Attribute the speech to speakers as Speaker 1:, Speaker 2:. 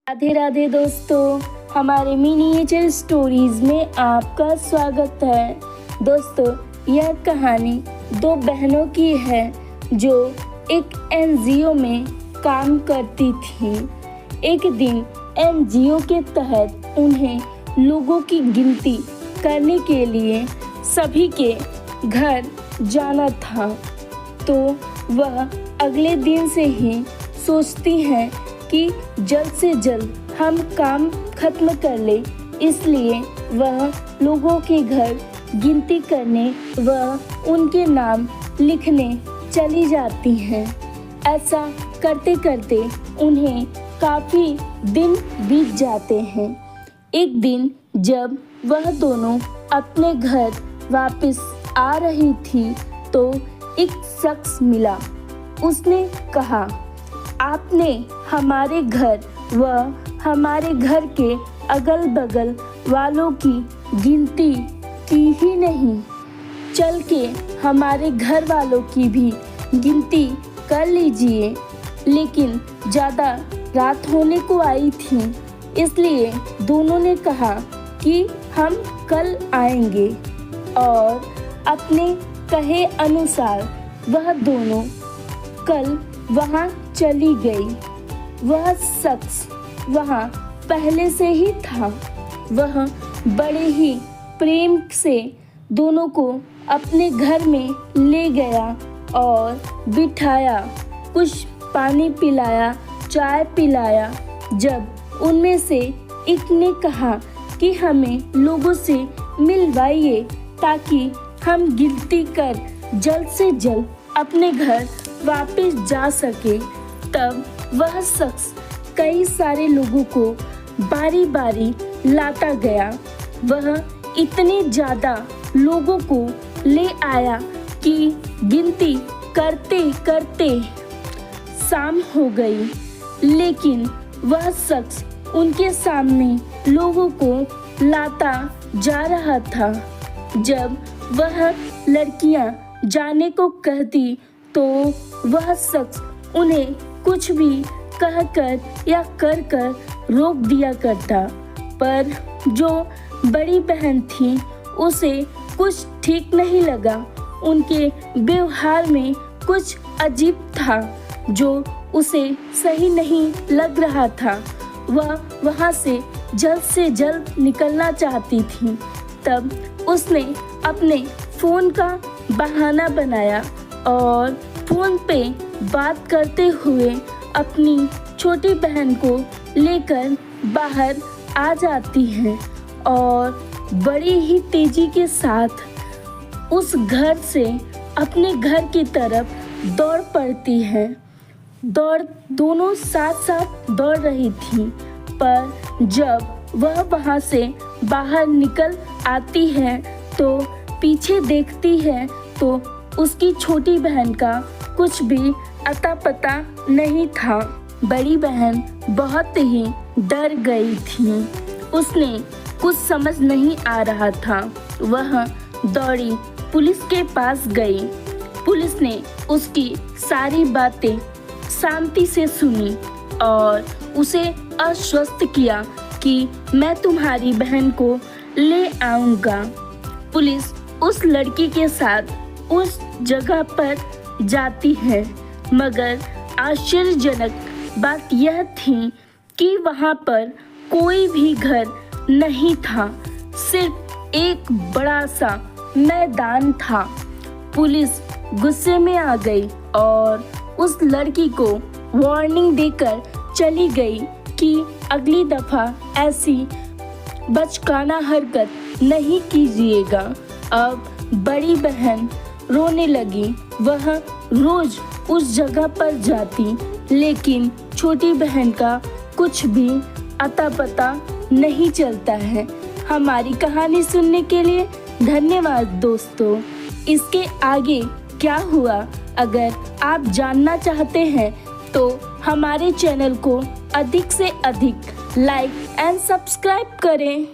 Speaker 1: राधे राधे दोस्तों, हमारे miniature stories में आपका स्वागत है। दोस्तों, यह कहानी दो बहनों की है जो एक एनजीओ में काम करती थीं। एक दिन एनजीओ के तहत उन्हें लोगों की गिनती करने के लिए सभी के घर जाना था, तो वह अगले दिन से ही सोचती हैं कि जल्द से जल्द हम काम खत्म कर ले। इसलिए वह लोगों के घर गिनती करने व उनके नाम लिखने चली जाती हैं। ऐसा करते करते उन्हें काफ़ी दिन बीत जाते हैं। एक दिन जब वह दोनों अपने घर वापस आ रही थी तो एक शख्स मिला। उसने कहा, आपने हमारे घर व हमारे घर के अगल बगल वालों की गिनती की ही नहीं, चल के हमारे घर वालों की भी गिनती कर लीजिए। लेकिन ज़्यादा रात होने को आई थी, इसलिए दोनों ने कहा कि हम कल आएंगे। और अपने कहे अनुसार वह दोनों कल वहाँ चली गई। वह शख्स वहाँ पहले से ही था। वह बड़े ही प्रेम से दोनों को अपने घर में ले गया और बिठाया, कुछ पानी पिलाया, चाय पिलाया। जब उनमें से एक ने कहा कि हमें लोगों से मिलवाइए ताकि हम गिनती कर जल्द से जल्द अपने घर वापस जा सके, तब वह शख्स कई सारे लोगों को बारी बारी लाता गया। वह इतने ज़्यादा लोगों को ले आया कि गिनती करते करते शाम हो गई। लेकिन वह शख्स उनके सामने लोगों को लाता जा रहा था। जब वह लड़कियां जाने को कहती तो वह शख्स उन्हें कुछ भी कहकर या कर कर रोक दिया करता। पर जो बड़ी बहन थी उसे कुछ ठीक नहीं लगा। उनके व्यवहार में कुछ अजीब था जो उसे सही नहीं लग रहा था। वह वहाँ से जल्द निकलना चाहती थी। तब उसने अपने फ़ोन का बहाना बनाया और फ़ोन पे बात करते हुए अपनी छोटी बहन को लेकर बाहर आ जाती है और बड़ी ही तेज़ी के साथ उस घर से अपने घर की तरफ दौड़ पड़ती है। दोनों साथ साथ दौड़ रही थी, पर जब वह वहाँ से बाहर निकल आती है तो पीछे देखती है तो उसकी छोटी बहन का कुछ भी अता पता नहीं था। बड़ी बहन बहुत ही डर गई थी। उसने कुछ समझ नहीं आ रहा था। वह दौड़ी पुलिस के पास गई। पुलिस ने उसकी सारी बातें शांति से सुनी और उसे आश्वस्त किया कि मैं तुम्हारी बहन को ले आऊँगा। पुलिस उस लड़की के साथ उस जगह पर जाती है, मगर आश्चर्यजनक बात यह थी कि वहाँ पर कोई भी घर नहीं था, सिर्फ एक बड़ा सा मैदान था। पुलिस गुस्से में आ गई और उस लड़की को वार्निंग देकर चली गई कि अगली दफ़ा ऐसी बचकाना हरकत नहीं कीजिएगा। अब बड़ी बहन रोने लगी। वह रोज उस जगह पर जाती, लेकिन छोटी बहन का कुछ भी अता पता नहीं चलता है। हमारी कहानी सुनने के लिए धन्यवाद दोस्तों। इसके आगे क्या हुआ, अगर आप जानना चाहते हैं तो हमारे चैनल को अधिक से अधिक लाइक एंड सब्सक्राइब करें।